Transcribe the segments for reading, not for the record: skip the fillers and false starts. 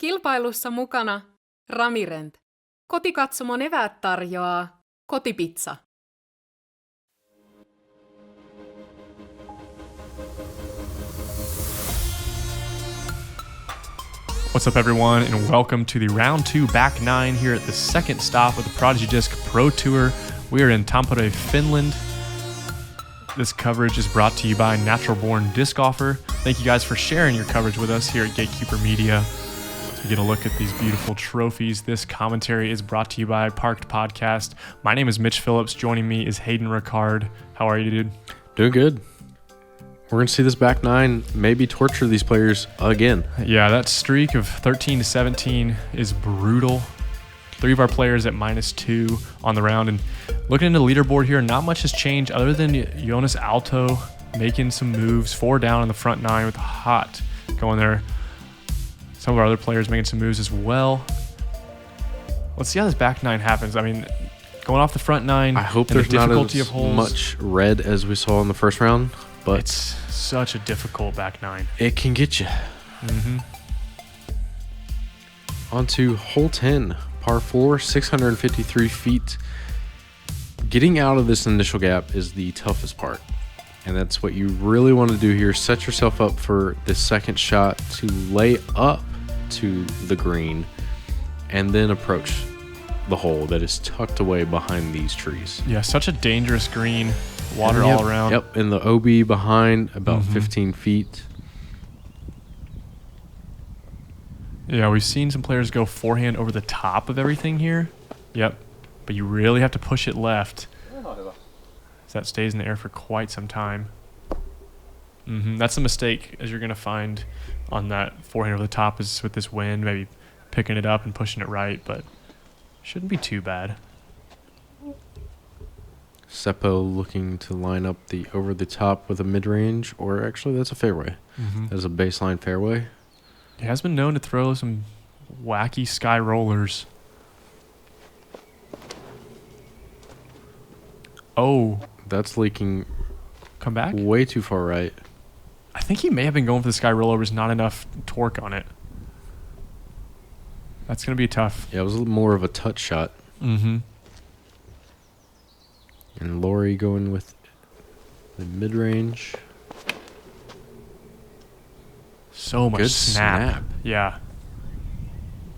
Kilpailussa mukana Ramirent. Kotikatsomon eväät tarjoaa Kotipizza. What's up, everyone, and welcome to the round 2 back 9 here at the second stop of the Prodigy Disc Pro Tour. We are in Tampere, Finland. This coverage is brought to you by Natural Born Disc Golfer. Thank you guys for sharing your coverage with us here at Gatekeeper Media. So we get a look at these beautiful trophies. This commentary is brought to you by Parked Podcast. My name is Mitch Phillips. Joining me is Hayden Riccard. How are you, dude? Doing good. We're going to see this back 9 maybe torture these players again. Yeah, that streak of 13 to 17 is brutal. 3 of our players at -2 on the round. And looking into the leaderboard here, not much has changed other than Jonas Alto making some moves. 4 down on the front 9 with Hot going there. Some of our other players making some moves as well. Let's see how this back 9 happens. I mean, going off the front 9, I hope and there's the not difficulty as of holes, much red as we saw in the first round, but it's such a difficult back 9. it can get you. On to hole 10, par 4, 653 feet. Getting out of this initial gap is the toughest part, and that's what you really want to do here. Set yourself up for the second shot to lay up to the green and then approach the hole that is tucked away behind these trees. Yeah, such a dangerous green. Water all around. Yep, and the OB behind about 15 feet. Yeah, we've seen some players go forehand over the top of everything here. Yep, but you really have to push it left. So that stays in the air for quite some time. That's a mistake, as you're going to find on that forehand over the top, is with this wind, maybe picking it up and pushing it right, but shouldn't be too bad. Seppo looking to line up the over the top with a mid-range, or actually that's a fairway. That's a baseline fairway. He has been known to throw some wacky sky rollers. Oh. That's leaking. Come back? Way too far right. I think he may have been going for the sky rollovers, not enough torque on it. That's going to be tough. Yeah, it was a little more of a touch shot. And Lauri going with the mid-range. So much Good snap. Yeah.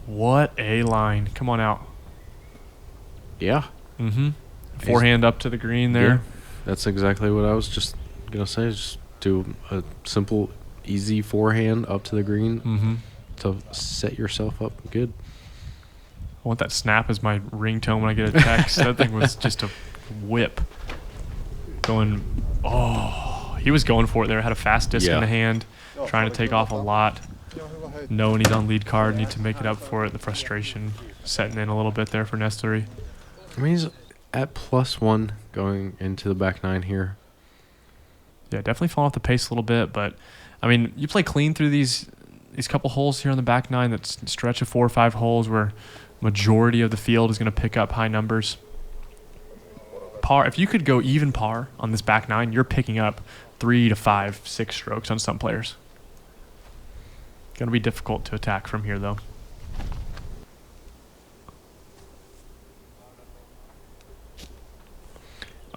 What a line. Come on out. Yeah. Forehand up to the green there. Yeah, that's exactly what I was just going to say. Just do a simple, easy forehand up to the green to set yourself up good. I want that snap as my ringtone when I get a text. That thing was just a whip. He was going for it there. Had a fast disc in the hand, trying to take off a lot. Knowing he's on lead card, need to make it up for it. The frustration setting in a little bit there for Nestori. I mean, he's at +1 going into the back 9 here. Yeah, definitely falling off the pace a little bit, but I mean, you play clean through these couple holes here on the back 9. That stretch of 4 or 5 holes where majority of the field is going to pick up high numbers. Par, if you could go even par on this back 9, you're picking up 3 to 5, 6 strokes on some players. Going to be difficult to attack from here, though.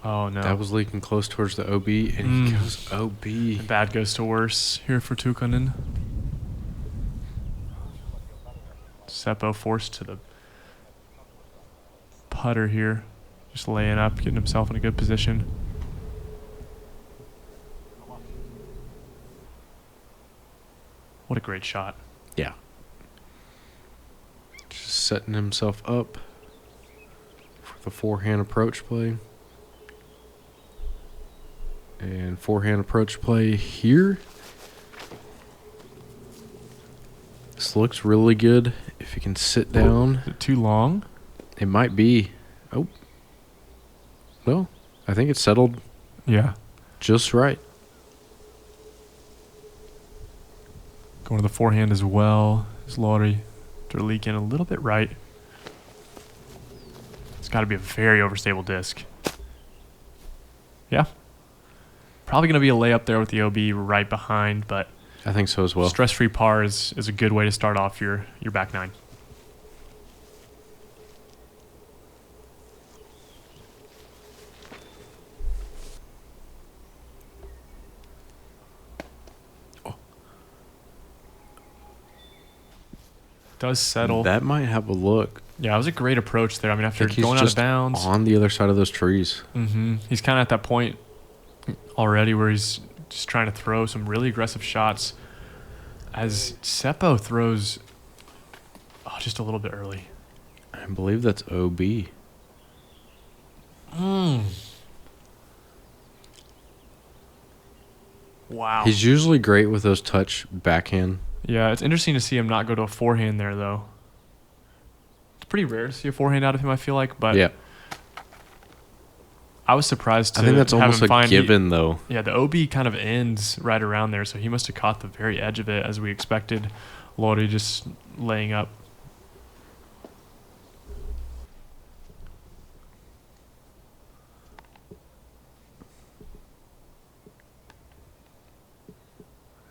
Oh, no. That was leaking close towards the OB, and he goes OB. And bad goes to worse here for Tuhkanen. Seppo forced to the putter here. Just laying up, getting himself in a good position. What a great shot. Yeah. Just setting himself up for the forehand approach play. And forehand approach play here. This looks really good. If you can sit down. Is it too long? It might be. Oh. Well, I think it's settled. Yeah. Just right. Going to the forehand as well. Is Lauri. They're leaking a little bit right. It's got to be a very overstable disc. Yeah. Probably going to be a layup there with the OB right behind, but I think so as well. Stress-free par is a good way to start off your back nine. Does settle. That might have a look. Yeah, it was a great approach there. I mean, after He's going out just of bounds. on the other side of those trees. He's kind of at that point already where he's just trying to throw some really aggressive shots as Seppo throws just a little bit early. I believe that's OB. Wow. He's usually great with those touch backhand. Yeah, it's interesting to see him not go to a forehand there, though. It's pretty rare to see a forehand out of him, I feel like, but Yeah. I was surprised to I think that's have almost him a given, though. Yeah, the OB kind of ends right around there, so he must have caught the very edge of it as we expected. Lauri just laying up.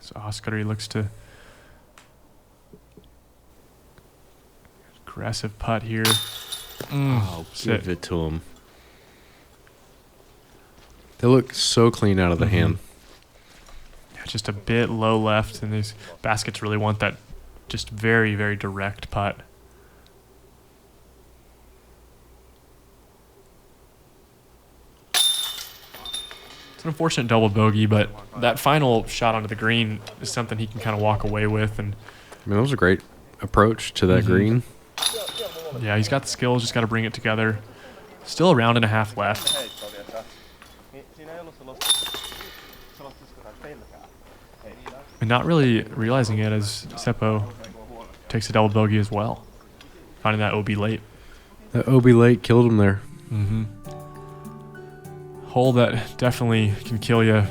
So Oskari looks to aggressive putt here. I'll sit. give it to him. They look so clean out of the hand. Yeah, just a bit low left, and these baskets really want that just very, very direct putt. It's an unfortunate double bogey, but that final shot onto the green is something he can kind of walk away with. And I mean, that was a great approach to that green. yeah, he's got the skills, just got to bring it together. Still a round and a half left. And not really realizing it as Seppo takes a double bogey as well, finding that OB late. That OB late killed him there. Hole that definitely can kill you.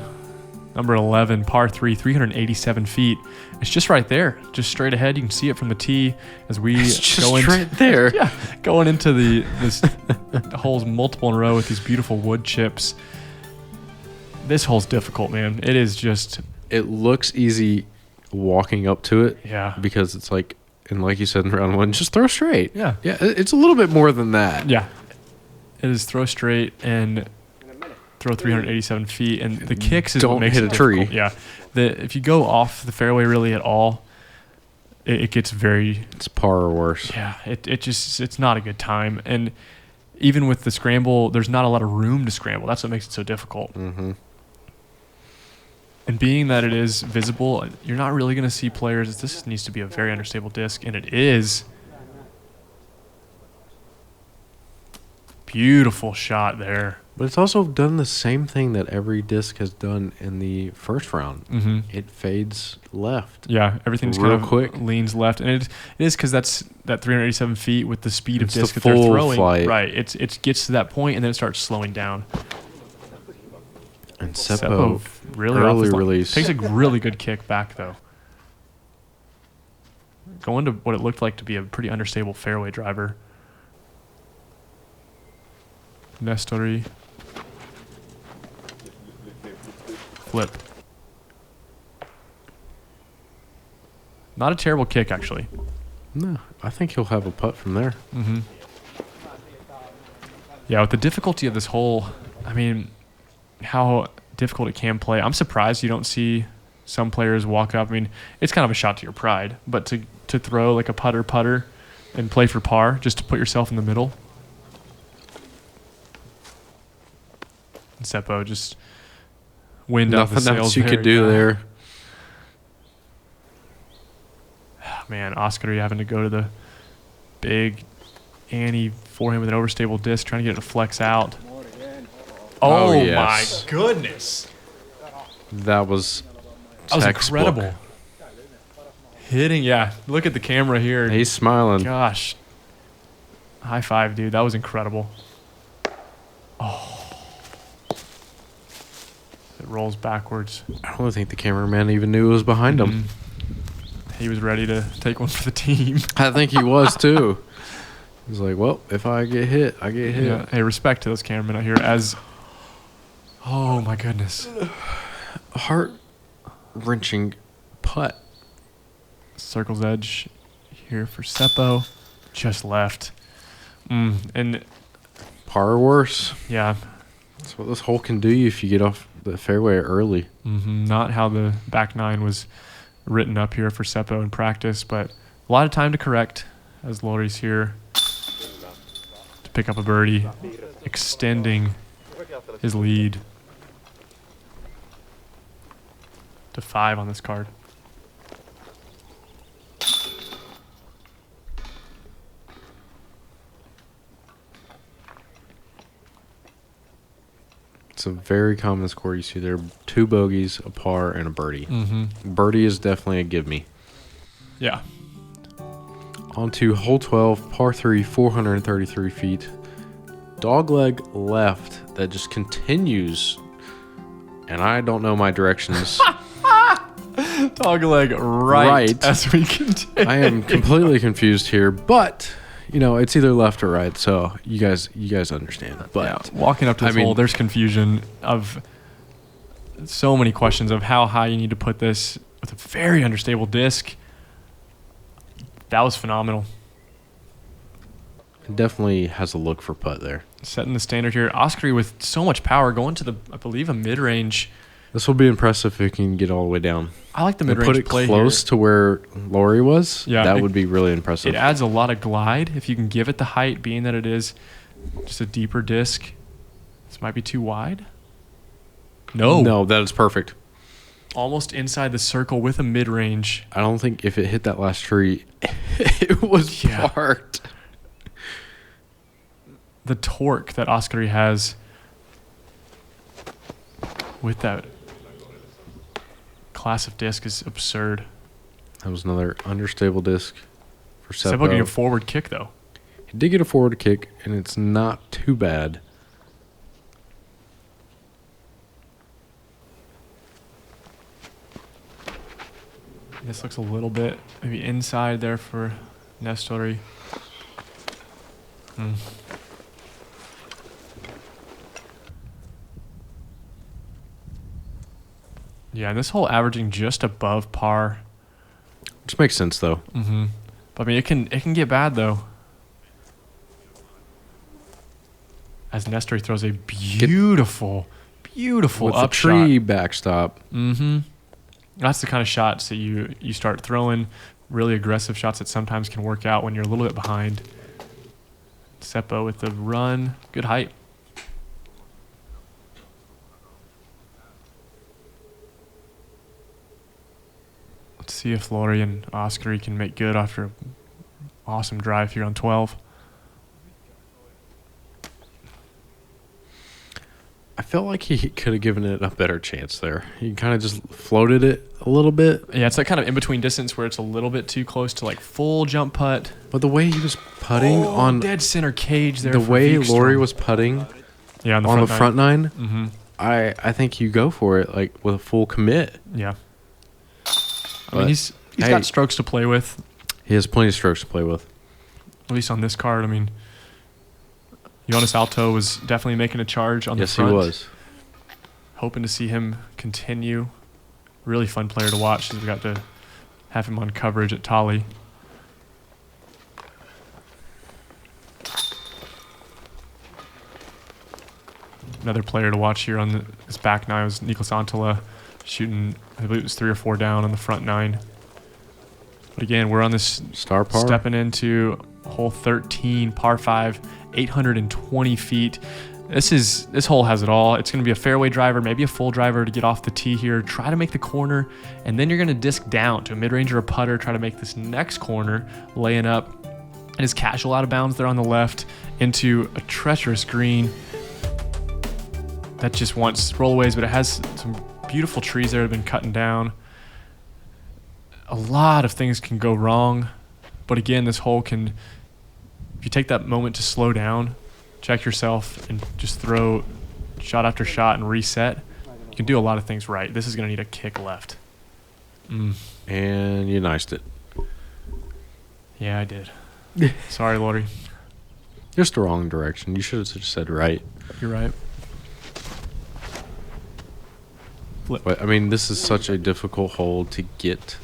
Number 11, par 3, 387 feet. It's just right there, just straight ahead. You can see it from the tee as we go into right there. yeah, going into this the holes multiple in a row with these beautiful wood chips. This hole's difficult, man. It is just. It looks easy walking up to it. Yeah. Because it's like, and like you said in round one, just throw straight. Yeah. Yeah, it's a little bit more than that. Yeah. It is throw straight and throw 387 feet, and the kicks is what Don't makes hit it a tree. difficult. Yeah. If you go off the fairway really at all, it gets very. It's par or worse. Yeah. It's not a good time, and even with the scramble, there's not a lot of room to scramble. That's what makes it so difficult. And being that it is visible, you're not really going to see players. This needs to be a very understable disc, and it is. Beautiful shot there. But it's also done the same thing that every disc has done in the first round. It fades left. Yeah, everything's Real kind of quick. leans left, and it is because that's that 387 feet with the speed of It's the disc that they're full throwing. flight. Right, it gets to that point, and then it starts slowing down. And Seppo really early off his line. release. Takes a really good kick back though. Going to what it looked like to be a pretty understable fairway driver. Nestori. Flip. Not a terrible kick, actually. No, I think he'll have a putt from there. Yeah, with the difficulty of this hole, I mean, how difficult it can play. I'm surprised you don't see some players walk up. I mean, it's kind of a shot to your pride, but to throw like a putter and play for par just to put yourself in the middle. And Seppo just wind up the Nothing sails else you there. could do Yeah. there. Man, Oskari having to go to the big Annie forehand with an overstable disc, trying to get it to flex out. Oh, yes. my goodness. That was textbook. Incredible. Hitting, yeah. Look at the camera here. He's smiling. Gosh. High five, dude. That was incredible. Oh. It rolls backwards. I don't think the cameraman even knew it was behind him. He was ready to take one for the team. I think he was too. He was like, well, if I get hit, I get hit. Yeah. Hey, respect to those cameramen out here as... Oh, my goodness. Heart-wrenching putt. Circle's edge here for Seppo. Just left. And Par or worse. yeah. That's what this hole can do you if you get off the fairway early. Not how the back nine was written up here for Seppo in practice, but a lot of time to correct as Lauri's here to pick up a birdie, extending his lead to 5 on this card. It's a very common score you see there. 2 bogeys, a par, and a birdie. Birdie is definitely a give me. Yeah. On to hole 12, par 3, 433 feet. Dogleg left that just continues, and I don't know my directions. Dogleg right as we continue. I am completely confused here, but you know it's either left or right, so you guys understand. But yeah, walking up to this hole, there's confusion of so many questions of how high you need to put this with a very understable disc. That was phenomenal. it definitely has a look for putt there. Setting the standard here. Oskari with so much power going to the, I believe, a mid-range. This will be impressive if he can get all the way down. I like the And mid-range put it play close here. to where Lauri was. Yeah, that would be really impressive. It adds a lot of glide if you can give it the height, being that it is just a deeper disc. This might be too wide. No, that is perfect. Almost inside the circle with a mid-range. I don't think if it hit that last tree, it was parked. The torque that Oskari has with that class of disc is absurd. That was another understable disc for Seppo. Seppo getting a forward kick, though. He did get a forward kick, and it's not too bad. This looks a little bit maybe inside there for Nestori. Yeah, and this hole averaging just above par. Which makes sense, though. But I mean, it can get bad though. As Nestori throws a beautiful With up the tree shot. backstop. That's the kind of shots that you start throwing. Really aggressive shots that sometimes can work out when you're a little bit behind. Seppo with the run. Good height. Let's see if Lauri and Oskari can make good after an awesome drive here on 12. I felt like he could have given it a better chance there. He kind of just floated it a little bit. Yeah, it's that kind of in-between distance where it's a little bit too close to like full jump putt. But the way he was putting on dead center cage there. the for way Vikström. Lauri was putting on on the front nine, Mm-hmm. I think you go for it like with a full commit. Yeah. I But, mean, he's hey, got strokes to play with, He has plenty of strokes to play with. at least on this card. I mean, Jonas Alto was definitely making a charge on the Yes, front. he was. Hoping to see him continue. Really fun player to watch as we got to have him on coverage at Tali. Another player to watch here on this back nine was Niklas Antila, shooting, I believe it was 3 or 4 down on the front nine. But again, we're on this Star par. stepping into hole 13, par 5, 820 feet. This hole has it all. It's going to be a fairway driver, maybe a full driver to get off the tee here, try to make the corner, and then you're going to disc down to a mid-range or a putter, try to make this next corner, laying up. And it's casual out of bounds there on the left into a treacherous green that just wants rollaways, but it has some beautiful trees there that have been cutting down. A lot of things can go wrong, but again, this hole can, if you take that moment to slow down, check yourself, and just throw shot after shot and reset, you can do a lot of things right. This is going to need a kick left. And you niced it. Yeah, I did. Sorry, Lauri. Just the wrong direction. You should have just said right. You're right. Flip. But I mean, this is such a difficult hole to get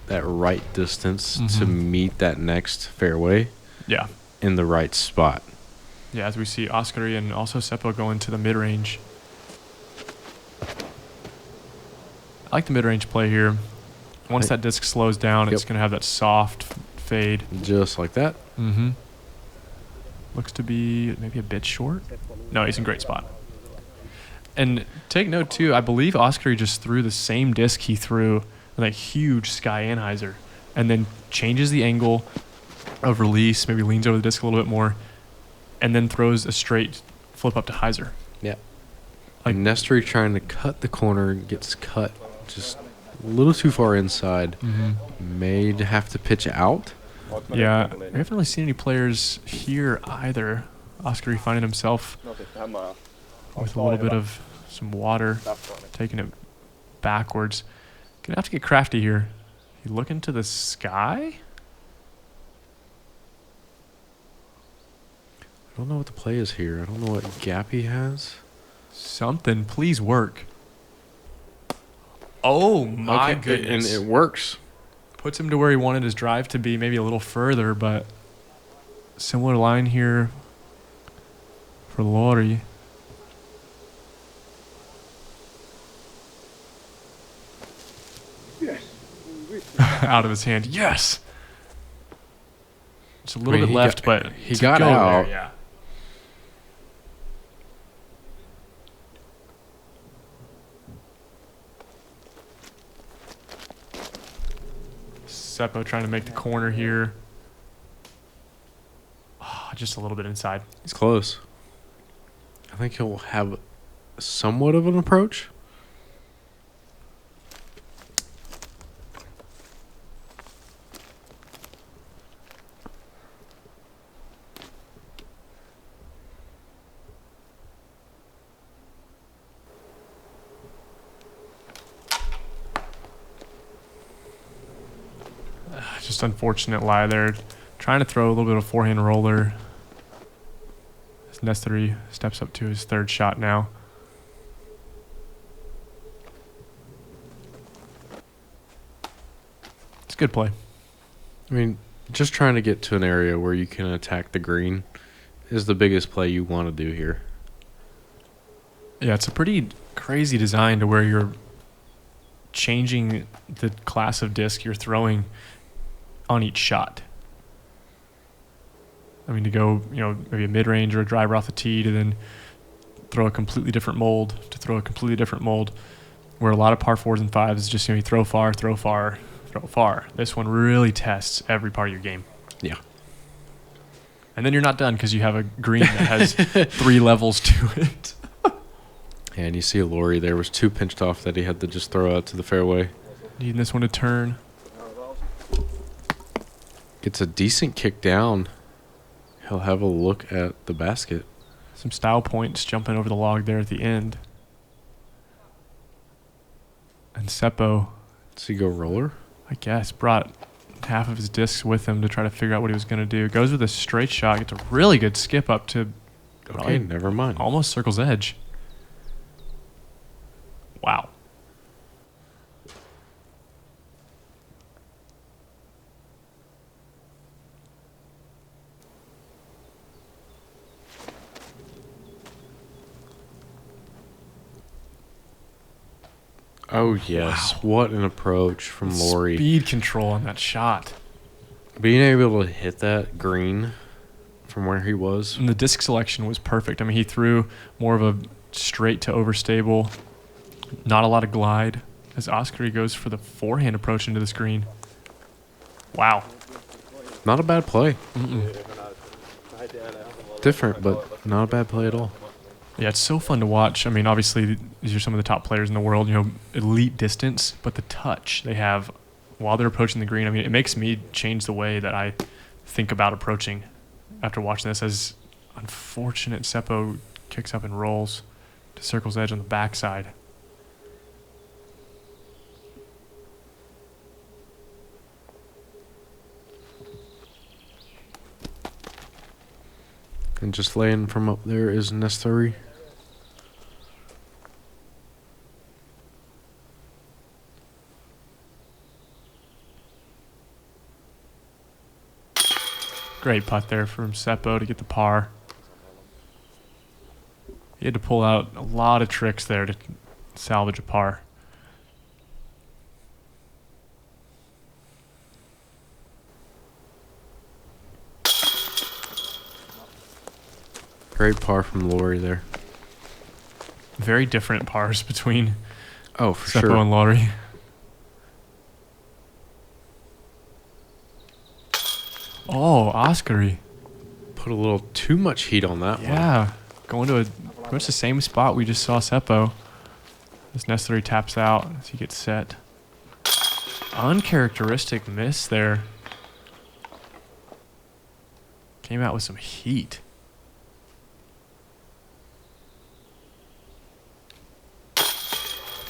that right distance to meet that next fairway Yeah. in the right spot. Yeah, as we see Oskari and also Seppo go into the mid-range. I like the mid-range play here. Once that disc slows down, it's going to have that soft fade. Just like that. Mm-hmm. Looks to be maybe a bit short. No, he's in great spot. And take note, too, I believe Oskari just threw the same disc he threw in that huge Sky Anheuser and then changes the angle of release, maybe leans over the disc a little bit more, and then throws a straight flip up to Heiser. Yeah. Like Nestori trying to cut the corner, gets cut just a little too far inside. May have to pitch out. Yeah, we haven't really seen any players here either. Oskari finding himself with a little bit of some water, taking it backwards. Gonna have to get crafty here. You look into the sky? I don't know what the play is here. I don't know what gap he has. Something, please work. Oh my Okay, goodness. and it works. Puts him to where he wanted his drive to be, maybe a little further, but similar line here for Lauri. Yes. Out of his hand. Yes. It's a little bit he left, got- but he to got go out. There, yeah. Seppo trying to make the corner here. Oh, just a little bit inside. He's close. I think he'll have somewhat of an approach. Just unfortunate lie there. Trying to throw a little bit of forehand roller. As Nestori steps up to his third shot now. It's a good play. I mean, just trying to get to an area where you can attack the green is the biggest play you want to do here. Yeah, it's a pretty crazy design to where you're changing the class of disc you're throwing on each shot. I mean, to go, maybe a mid-range or a driver off the tee to then throw a completely different mold, where a lot of par fours and fives is just, you throw far, throw far, throw far. This one really tests every part of your game. Yeah. And then you're not done because you have a green that has 3 levels to it. And you see Lauri, there was 2 pinched off that he had to just throw out to the fairway. Needing this one to turn. Gets a decent kick down. He'll have a look at the basket. Some style points jumping over the log there at the end. And Seppo, Does he go roller? I guess, brought half of his discs with him to try to figure out what he was going to do. Goes with a straight shot, gets a really good skip up to Okay, never mind. almost circle's edge. Wow. Oh, yes. Wow. What an approach from Lauri. Speed control on that shot. Being able to hit that green from where he was. And the disc selection was perfect. I mean, he threw more of a straight to overstable, not a lot of glide, as Oskari goes for the forehand approach into this green. Wow. Not a bad play. Mm-mm. Different, but not a bad play at all. Yeah, it's so fun to watch. I mean, obviously, these are some of the top players in the world, elite distance, but the touch they have while they're approaching the green, I mean, it makes me change the way that I think about approaching after watching this. As unfortunate, Seppo kicks up and rolls to circle's edge on the backside. And just laying from up there is Nestori. Great putt there from Seppo to get the par. He had to pull out a lot of tricks there to salvage a par. Great par from Lauri there. Very different pars between Oh, for Seppo sure. and Lauri. Oh, Oskari. Put a little too much heat on that one. Yeah. Going to pretty much the same spot we just saw Seppo. As Nestori taps out as he gets set. Uncharacteristic miss there. Came out with some heat.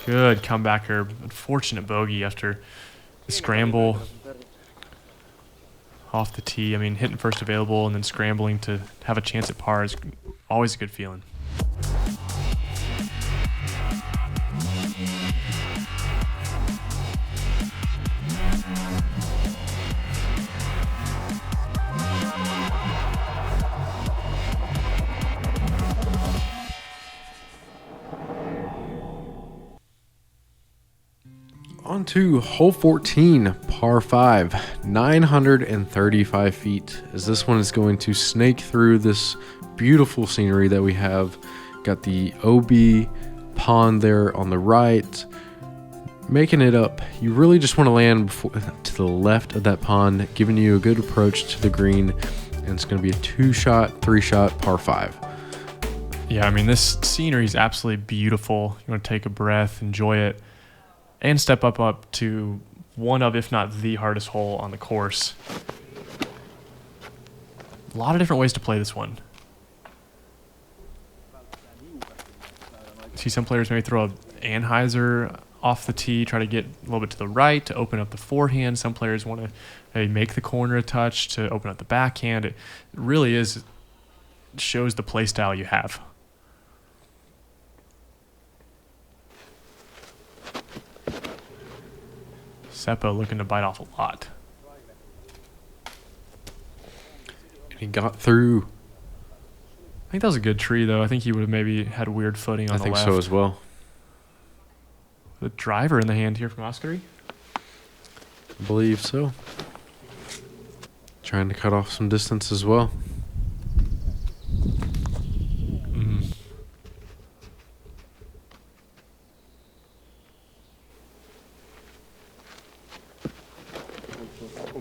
Good comeback here. Unfortunate bogey after the scramble off the tee. I mean, hitting first available and then scrambling to have a chance at par is always a good feeling. On to hole 14, par 5, 935 feet. As this one is going to snake through this beautiful scenery that we have. Got the OB pond there on the right. Making it up. You really just want to land to the left of that pond, giving you a good approach to the green. And it's going to be a 2-shot, 3-shot, par 5. Yeah, I mean, this scenery is absolutely beautiful. You want to take a breath, enjoy it, and step up to one of, if not the hardest hole on the course. A lot of different ways to play this one. See some players maybe throw a Anheuser off the tee, try to get a little bit to the right to open up the forehand. Some players want to maybe make the corner a touch to open up the backhand. It really shows the play style you have. Seppo looking to bite off a lot. He got through. I think that was a good tree, though. I think he would have maybe had weird footing on the left. I think so as well. The driver in the hand here from Oskari. I believe so. Trying to cut off some distance as well.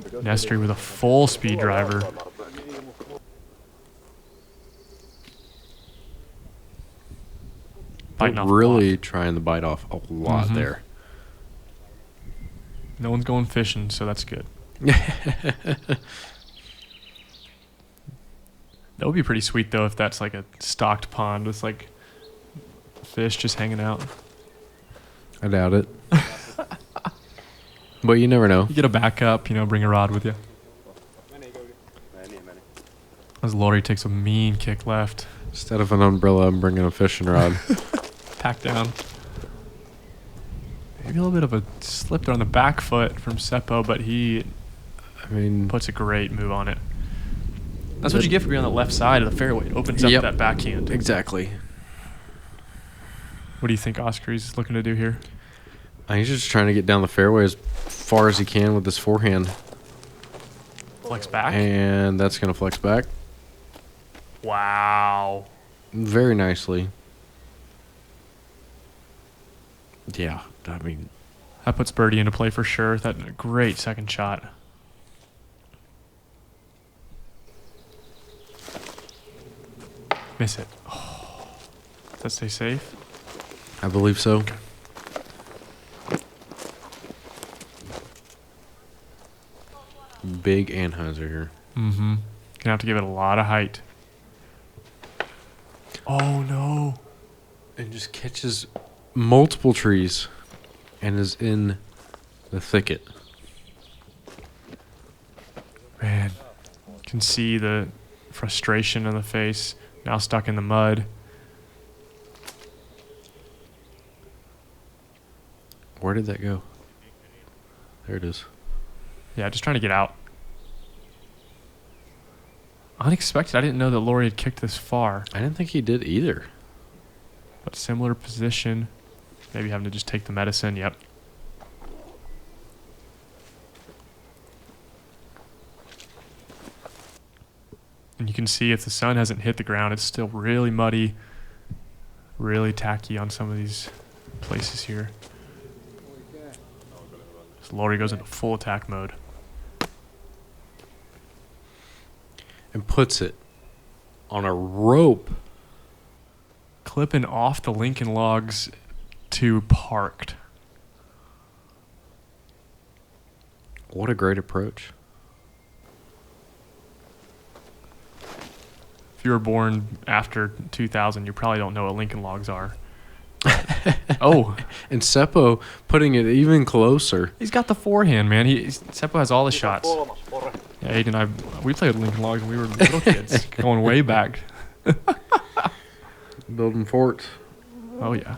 Nestori with a full speed driver. Biting off Really trying to bite off a lot there. No one's going fishing, so that's good. That would be pretty sweet, though, if that's like a stocked pond with like fish just hanging out. I doubt it. But you never know. You get a backup, bring a rod with you. As Lauri takes a mean kick left. Instead of an umbrella, I'm bringing a fishing rod. Pack down. Maybe a little bit of a slip there on the back foot from Seppo, but he puts a great move on it. That's what you get for being on the left side of the fairway. It opens up that backhand. Exactly. What do you think Oskari's looking to do here? He's just trying to get down the fairway as far as he can with this forehand. Flex back. And that's going to flex back. Wow. Very nicely. Yeah, I mean... That puts birdie into play for sure. That's a great second shot. Miss it. Oh. Does that stay safe? I believe so. Big Anheuser here. Mm-hmm. Gonna have to give it a lot of height. Oh, no. And just catches multiple trees and is in the thicket. Man, can see the frustration on the face. Now stuck in the mud. Where did that go? There it is. Yeah, just trying to get out. Unexpected. I didn't know that Lauri had kicked this far. I didn't think he did either. But similar position. Maybe having to just take the medicine. Yep. And you can see if the sun hasn't hit the ground, it's still really muddy, really tacky on some of these places here. So Lauri goes into full attack mode. And puts it on a rope. Clipping off the Lincoln logs to parked. What a great approach. If you were born after 2000, you probably don't know what Lincoln logs are. Oh, And Seppo putting it even closer. he's got the forehand, man. Seppo has all the shots. Yeah, Hayden and we played Lincoln logs when we were little kids, going way back. Building forts. Oh, yeah.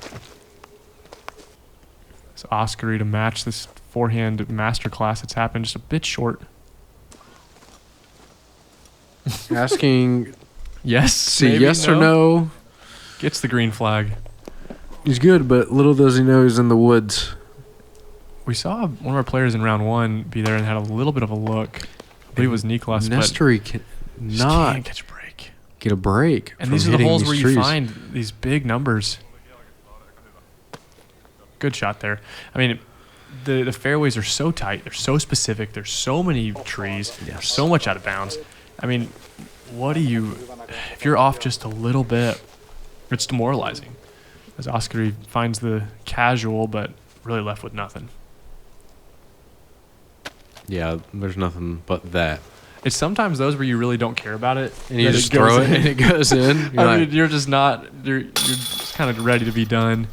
So Oskari to match this forehand masterclass that's happened, just a bit short. Asking, Yes. see maybe, yes or no. Gets the green flag. He's good, but little does he know he's in the woods. We saw one of our players in round one be there and had a little bit of a look. I believe it was Niklas, but Nestori can just not can't catch a break. get a break. And from these are the hitting holes these where you trees. find these big numbers. Good shot there. I mean, the fairways are so tight. They're so specific. There's so many trees. There's so much out of bounds. I mean, what do you... If you're off just a little bit, it's demoralizing. As Oskari finds the casual, but really left with nothing. Yeah, there's nothing but that. It's sometimes those where you really don't care about it. And you that just goes throw it in. and it goes in. You're I like, mean, you're just not... You're just kind of ready to be done.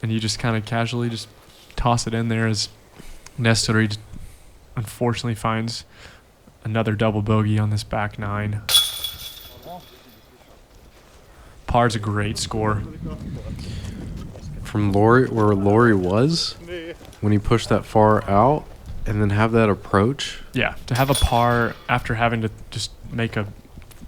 And you just kind of casually just toss it in there as Nestori unfortunately finds another double bogey on this back nine. Par's a great score. from Lauri, where Lauri was when he pushed that far out and then have that approach. Yeah, to have a par after having to just make a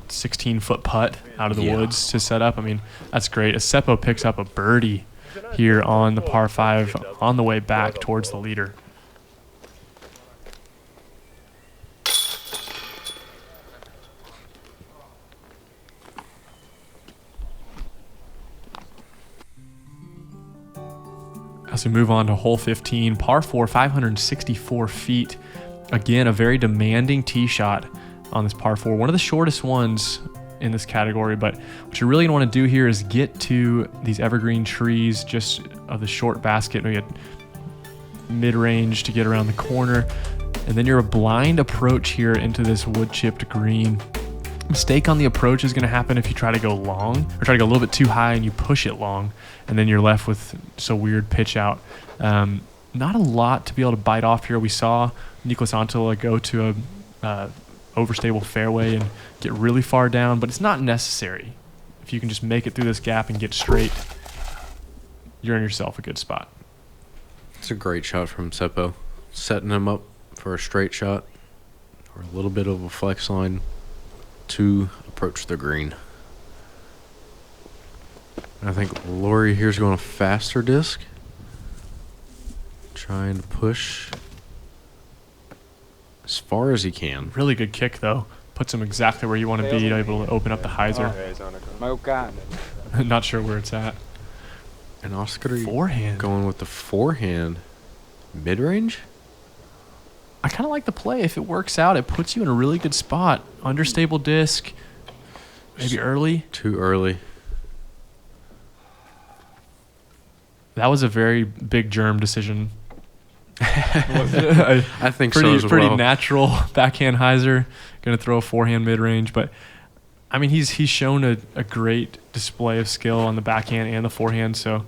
16-foot putt out of the woods to set up, I mean, that's great. As Seppo picks up a birdie here on the par 5 on the way back towards the leader. As we move on to hole 15, par 4, 564 feet. Again, a very demanding tee shot on this par 4. One of the shortest ones in this category, but what you're really going to want to do here is get to these evergreen trees just of the short basket, maybe a mid-range to get around the corner. And then you're a blind approach here into this wood-chipped green. Mistake on the approach is going to happen if you try to go long or try to go a little bit too high and you push it long, and then you're left with so weird pitch out. Not a lot to be able to bite off here. We saw Niklas Anttila go to a overstable fairway and get really far down, but it's not necessary. If you can just make it through this gap and get straight, you're in yourself a good spot. It's a great shot from Seppo, setting him up for a straight shot or a little bit of a flex line to approach the green. I think Lauri here's going a faster disc, trying to push as far as he can. Really good kick, though. Puts him exactly where you want to be, able to open up the hyzer. Not sure where it's at. And Oskari Forehand. going with the forehand mid-range. I kind of like the play. If it works out, it puts you in a really good spot. Understable disc, maybe early. Too early. That was a very big germ decision. I think so as Pretty well. natural backhand hyzer. Going to throw a forehand mid-range, but I mean he's shown a great display of skill on the backhand and the forehand, so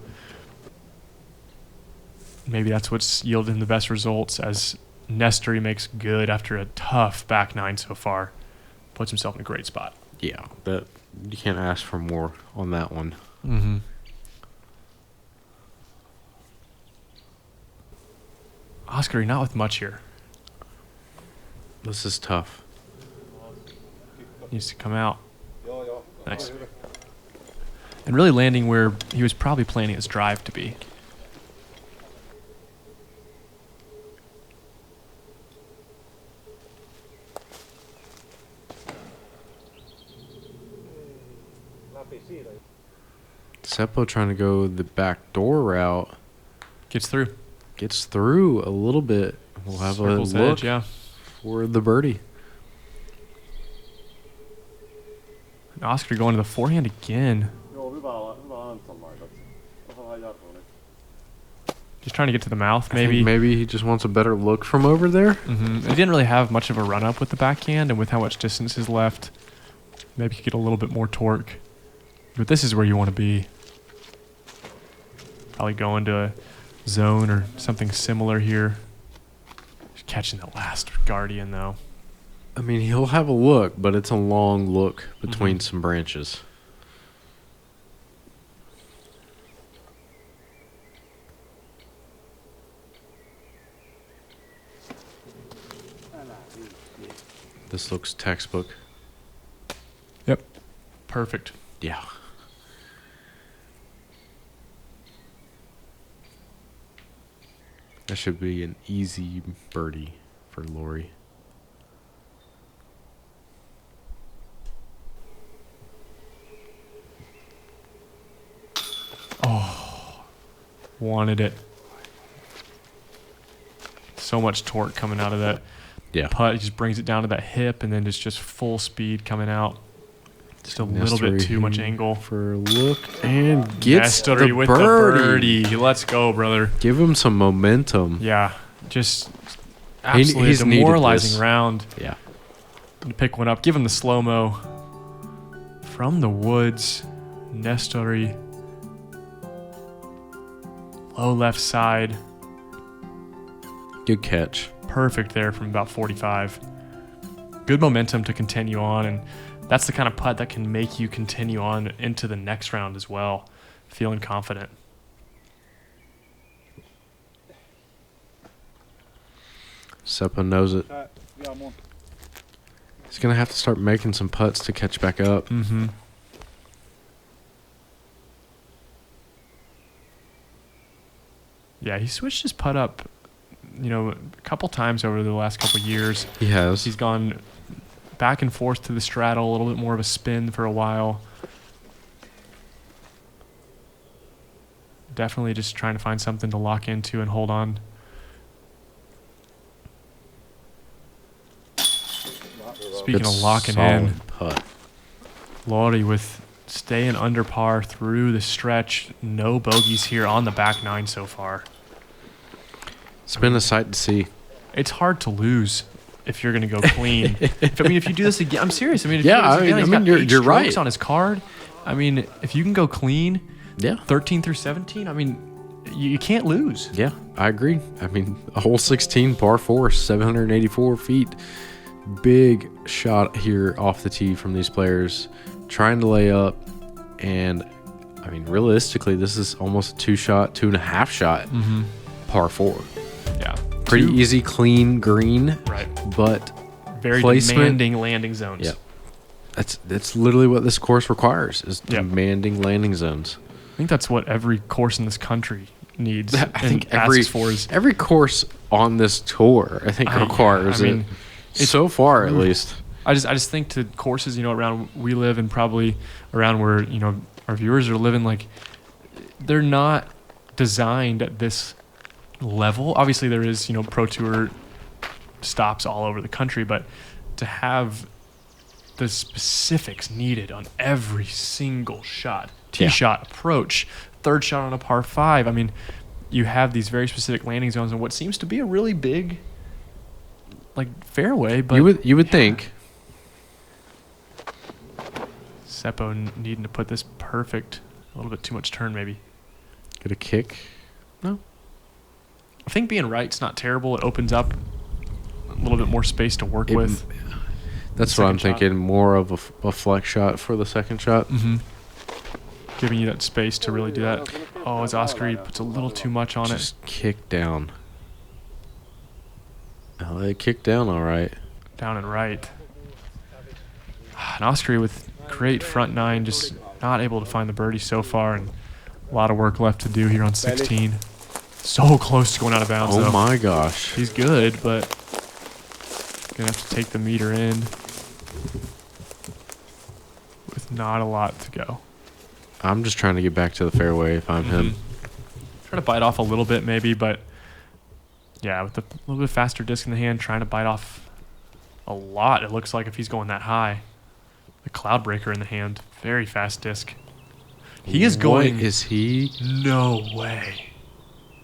maybe that's what's yielded him the best results as Nestori makes good after a tough back nine so far. Puts himself in a great spot. Yeah, that you can't ask for more on that one. Mm-hmm. Oskari not with much here. This is tough. Needs to come out. Nice. And really landing where he was probably planning his drive to be. Seppo trying to go the back door route. Gets through. Gets through a little bit. We'll have Circles a look edge, yeah. for the birdie. And Oskar going to the forehand again. Just trying to get to the mouth, maybe. Maybe he just wants a better look from over there. He didn't really have much of a run-up with the backhand, and with how much distance is left, maybe he could get a little bit more torque. But this is where you want to be. Probably go into a zone or something similar here. Just catching the last Guardian, though. I mean, he'll have a look, but it's a long look between some branches. This looks textbook. Yep. Perfect. Yeah. That should be an easy birdie for Lauri. Oh, wanted it. So much torque coming out of that putt. He just brings it down to that hip, and then it's just full speed coming out. Just a little bit too much angle. For a look, and gets Nestori the with birdie. the birdie. Let's go, brother. Give him some momentum. Yeah, just absolutely he's demoralizing round. Yeah. To pick one up. Give him the slow-mo. From the woods, Nestori. Low left side. Good catch. Perfect there from about 45. Good momentum to continue on, and that's the kind of putt that can make you continue on into the next round as well, feeling confident. Seppo knows it. He's going to have to start making some putts to catch back up. Mm-hmm. Yeah, he switched his putt up, a couple times over the last couple years. He has. He's gone back and forth to the straddle, a little bit more of a spin for a while. Definitely just trying to find something to lock into and hold on. Speaking of locking in, putt. Lauri with staying under par through the stretch. No bogeys here on the back nine so far. It's been a sight to see. It's hard to lose if you're going to go clean. if you do this again, I'm serious. If Yeah, you do this again, he's got 8 you're strokes right. on his card. If you can go clean, Yeah. 13 through 17, you can't lose. Yeah, I agree. A hole 16, par 4, 784 feet. Big shot here off the tee from these players. Trying to lay up. And, realistically, this is almost a 2.5 shot. Par 4. Yeah. Pretty easy, clean green. Right. But very placement, demanding landing zones. Yeah. That's literally what this course requires, is demanding landing zones. I think that's what every course in this country needs. I think every course on this tour, requires it. So far, at least. I just think to courses, around we live and probably around where, our viewers are living, they're not designed at this level. Obviously, there is, Pro Tour stops all over the country, but to have the specifics needed on every single shot, tee shot, approach, third shot on a par 5. You have these very specific landing zones on what seems to be a really big, fairway. But you would think. Seppo needing to put this perfect. A little bit too much turn, maybe. Get a kick. No. I think being right's not terrible. It opens up a little bit more space to work with. That's what I'm thinking. More of a flex shot for the second shot. Mm-hmm. Giving you that space to really do that. Oh, as Oskari puts a little too much on Just kick down. Oh, they kicked down all right. Down and right. And Oskari with great front nine, just not able to find the birdie so far, and a lot of work left to do here on 16. So close to going out of bounds, though. Oh my gosh. He's good, but gonna have to take the meter in with not a lot to go. I'm just trying to get back to the fairway if I'm him. Trying to bite off a little bit maybe, but yeah, with a little bit faster disc in the hand, trying to bite off a lot, it looks like, if he's going that high. The cloud breaker in the hand, very fast disc. He is going. What is he? No way.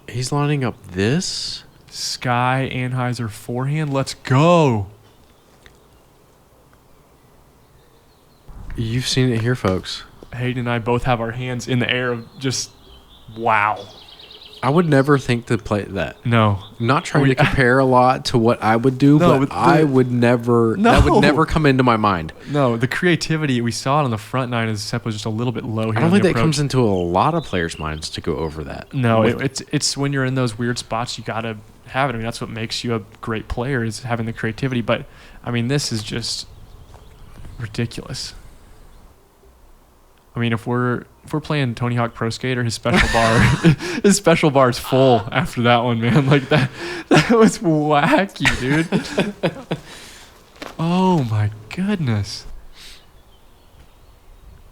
He's lining up this? Sky Anheuser forehand. Let's go. You've seen it here, folks. Hayden and I both have our hands in the air of just wow. I would never think to play that. No. I'm not trying to compare a lot to what I would do, No, but but I would never. No. That would never come into my mind. No, the creativity, we saw it on the front nine as Seppo was just a little bit low here. I don't think that comes into a lot of players' minds to go over that. No, it's when you're in those weird spots, you got to have it. I mean, that's what makes you a great player, is having the creativity. But, I mean, this is just ridiculous. I mean, if we're playing Tony Hawk Pro Skater, his special bar is full after that one, man. Like that was wacky, dude. Oh my goodness.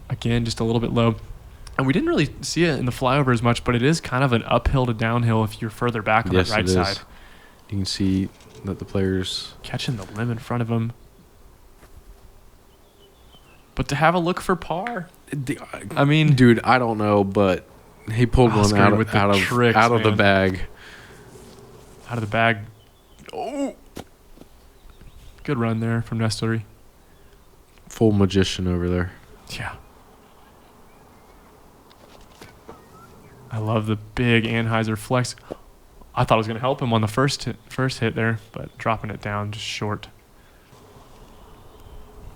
Again, just a little bit low. And we didn't really see it in the flyover as much, but it is kind of an uphill to downhill if you're further back on the right side. You can see that the players catching the limb in front of him. But to have a look for par. I mean, dude, I don't know, but he pulled one out of the bag. Out of the bag. Oh, good run there from Nestori. Full magician over there. Yeah. I love the big Anheuser flex. I thought it was going to help him on the first hit there, but dropping it down just short.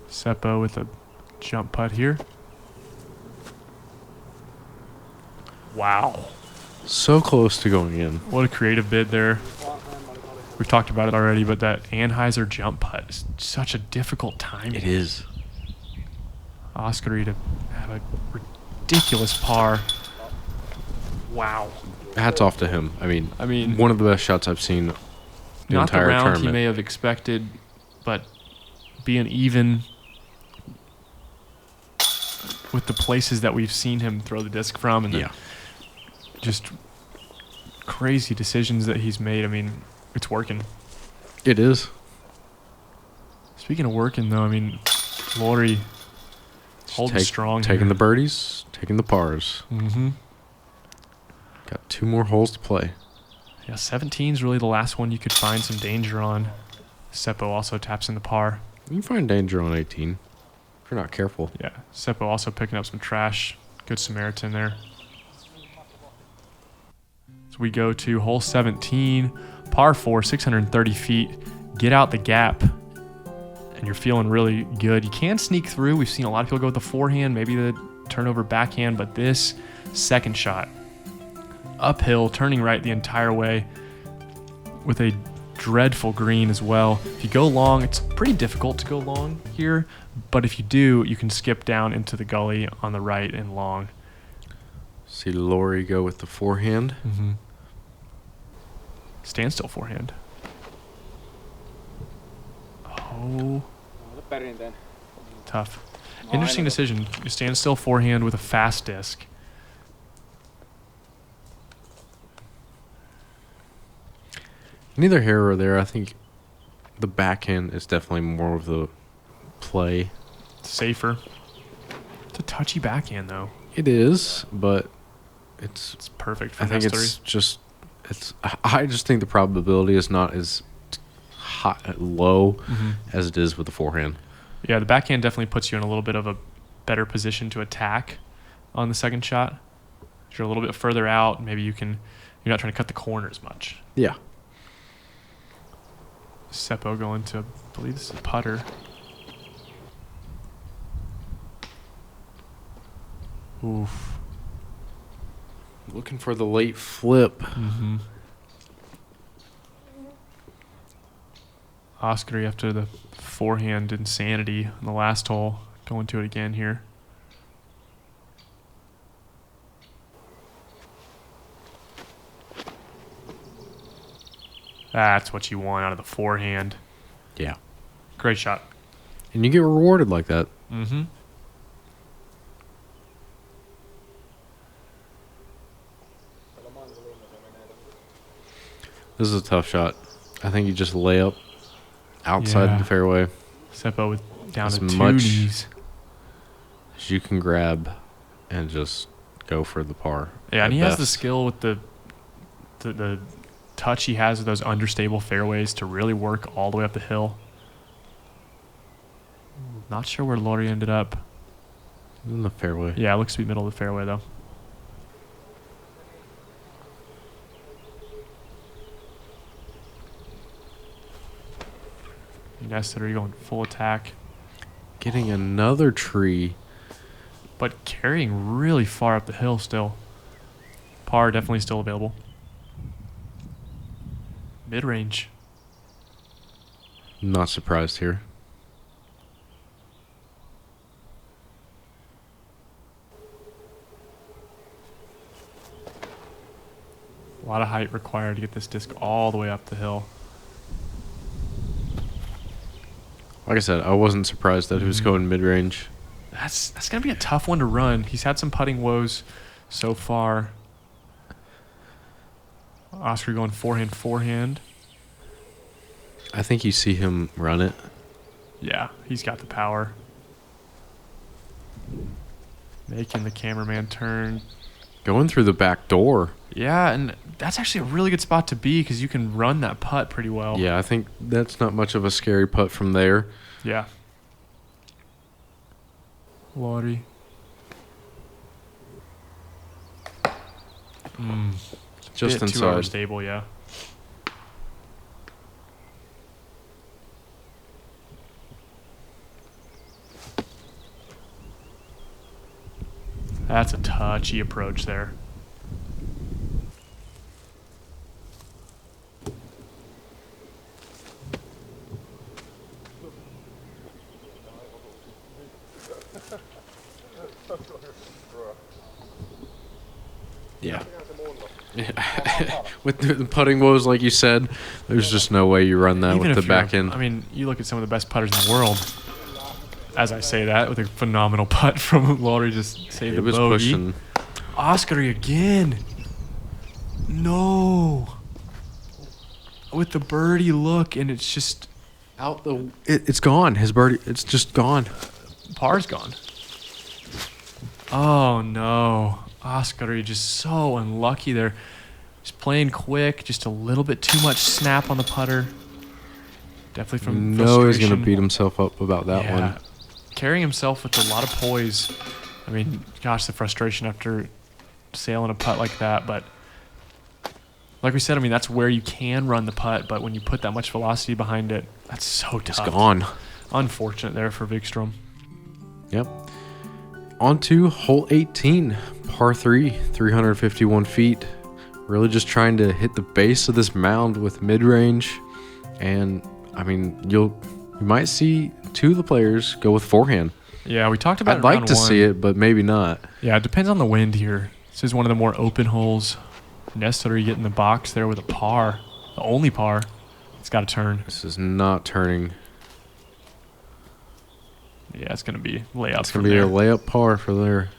Seppo with a jump putt here. Wow. So close to going in. What a creative bid there. We've talked about it already, but that Anheuser jump putt is such a difficult time. It is. Oskari to have a ridiculous par. Wow. Hats off to him. I mean, one of the best shots I've seen the not entire the round tournament. He may have expected, but being even with the places that we've seen him throw the disc from, and just crazy decisions that he's made. I mean, it's working. It is. Speaking of working, though, I mean, Lauri holding strong taking here. the birdies, taking the pars. Mm-hmm. Got 2 more holes to play. Yeah, 17 is really the last one you could find some danger on. Seppo also taps in the par. You can find danger on 18 if you're not careful. Yeah, Seppo also picking up some trash. Good Samaritan there. So we go to hole 17, par 4, 630 feet. Get out the gap, and you're feeling really good. You can sneak through. We've seen a lot of people go with the forehand, maybe the turnover backhand, but this second shot, uphill, turning right the entire way with a dreadful green as well. If you go long, it's pretty difficult to go long here, but if you do, you can skip down into the gully on the right and long. See Lauri go with the forehand. Mm-hmm. Standstill forehand. Oh. Tough. Interesting decision. You stand still forehand with a fast disc. Neither here or there. I think the backhand is definitely more of the play. Safer. It's a touchy backhand, though. It is, but it's perfect for I think Nestori. I just think the probability is not as low as it is with the forehand. Yeah, the backhand definitely puts you in a little bit of a better position to attack on the second shot. If you're a little bit further out, maybe you're not trying to cut the corner as much. Yeah. Seppo going to, I believe this is a putter. Oof. Looking for the late flip. Mm-hmm. Oskari after the forehand insanity on the last hole. Going to it again here. That's what you want out of the forehand. Yeah. Great shot. And you get rewarded like that. Mm-hmm. This is a tough shot. I think you just lay up outside Yeah. the fairway Seppo with down as to two much knees. as you can grab and just go for the par. Yeah, and at he has the best. skill with the touch he has with those understable fairways to really work all the way up the hill. Not sure where Lauri ended up. In the fairway. Yeah, it looks to be middle of the fairway, though. Nestori going full attack, Getting another tree. but carrying really far up the hill still. Par definitely still available. Mid-range. Not surprised here. A lot of height required to get this disc all the way up the hill. Like I said, I wasn't surprised that he was going mid-range. That's going to be a tough one to run. He's had some putting woes so far. Oscar going forehand. I think you see him run it. Yeah, he's got the power. Making the cameraman turn. Going through the back door. Yeah, and that's actually a really good spot to be because you can run that putt pretty well. Yeah, I think that's not much of a scary putt from there. Yeah. Lauri. Just Bit too inside. overstable, yeah. That's a touchy approach there. Yeah. With the putting woes, like you said, there's just no way you run that Even with if the back you're- end. I mean, you look at some of the best putters in the world. As I say that, with a phenomenal putt from Lauri, just saved It the was bogey. pushing. Oskari again. No. With the birdie look, and it's just Out the. It's gone. His birdie. It's just gone. par's gone. Oh no. Oskari just so unlucky there. He's playing quick, just a little bit too much snap on the putter. Definitely from No, he's frustration. gonna beat himself up about that Yeah. one. Carrying himself with a lot of poise. I mean, gosh, the frustration after sailing a putt like that. But like we said, I mean, that's where you can run the putt. But when you put that much velocity behind it, that's so It's tough. gone. Unfortunate there for Vikström. Yep. On to hole 18, par 3, 351 feet. Really just trying to hit the base of this mound with mid-range. And, I mean, you might see two of the players go with forehand. Yeah, we talked about I'd it like round to one. see it, but maybe not. Yeah, it depends on the wind here. This is one of the more open holes. Nestori getting the box there with a par. The only par. It's got to turn. This is not turning. Yeah, it's going to be layup It's from going to be there. a layup par for there.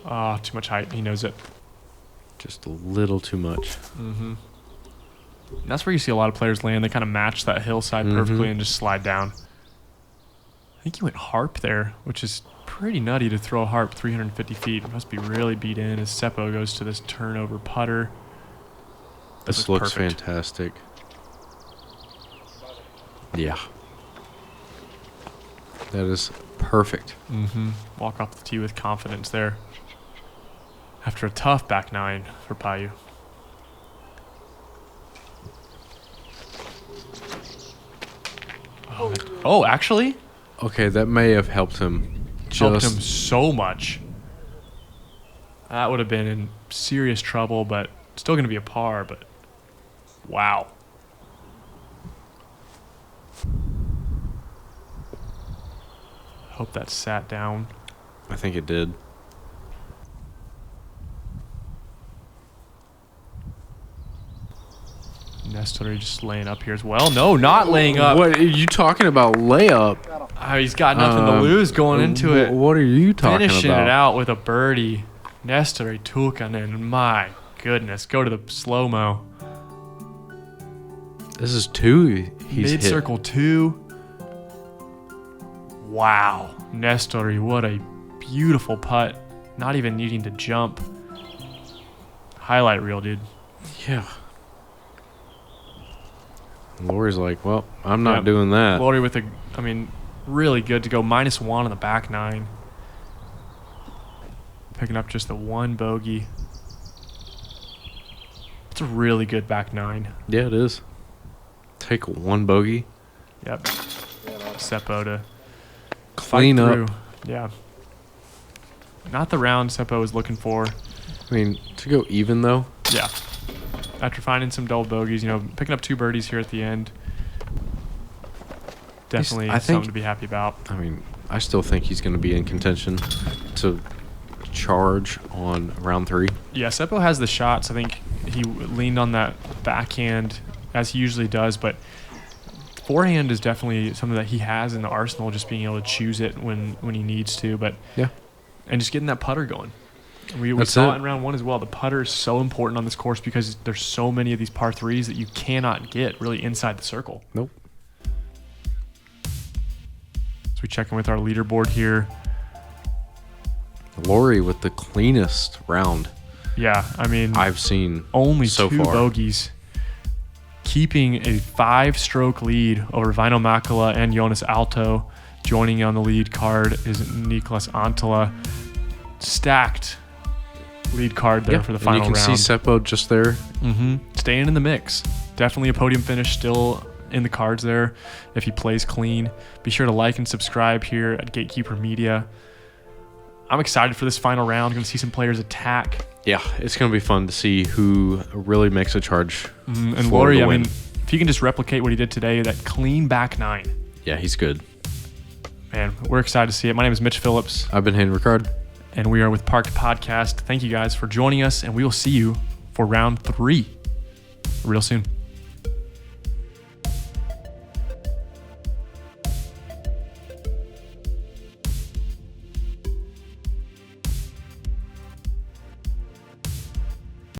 Ah, too much height. He knows it. Just a little too much. Mm-hmm. And that's where you see a lot of players land. They kind of match that hillside perfectly and just slide down. I think he went harp there, which is pretty nutty to throw a harp 350 feet. It must be really beat in as Seppo goes to this turnover putter. This looks perfect. fantastic. Yeah. That is perfect. Mm-hmm. Walk off the tee with confidence there. After a tough back nine for Paju. Oh, actually? Okay, that may have helped him helped him so much. That would have been in serious trouble, but still going to be a par, but wow. Hope that sat down. I think it did. Nestori just laying up here as well. No, not laying up. What are you talking about? Layup? He's got nothing to lose going into it. What are you talking Finishing about? it out with a birdie. Nestori Tuhkanen. My goodness. Go to the slow-mo. This is 2. He's hit. Mid-circle 2. Wow. Nestori, what a beautiful putt. Not even needing to jump. Highlight reel, dude. Yeah. Lauri's like, well, I'm not doing that. Lauri with really good to go. -1 on the back 9. Picking up just the 1 bogey. It's a really good back 9. Yeah, it is. Take 1 bogey. Yep. Seppo to Clean fight up. through. Yeah. Not the round Seppo was looking for. I mean, to go even, though. Yeah. After finding some double bogeys, picking up 2 birdies here at the end. Definitely something to be happy about. I mean, I still think he's going to be in contention to charge on round 3. Yeah, Seppo has the shots. I think he leaned on that backhand as he usually does, but forehand is definitely something that he has in the arsenal, just being able to choose it when he needs to. But yeah, and just getting that putter going. We That's saw it it in round 1 as well. The putter is so important on this course because there's so many of these par 3s that you cannot get really inside the circle. Nope. So we check in with our leaderboard here. Lauri with the cleanest round. Yeah, I mean, I've seen only so 2 far. bogeys, keeping a 5-stroke lead over Vino Makala and Jonas Alto. Joining on the lead card is Niklas Antala. Stacked lead card there for the final round. And you can see Seppo just there. Staying in the mix. Definitely a podium finish still in the cards there if he plays clean. Be sure to like and subscribe here at Gatekeeper Media. I'm excited for this final round. Going to see some players attack. Yeah, it's going to be fun to see who really makes a charge. And Lauri, I mean, if he can just replicate what he did today, that clean back 9. Yeah, he's good. Man, we're excited to see it. My name is Mitch Phillips. I've been Hayden Riccard. And we are with Parked Podcast. Thank you guys for joining us, and we will see you for round 3 real soon.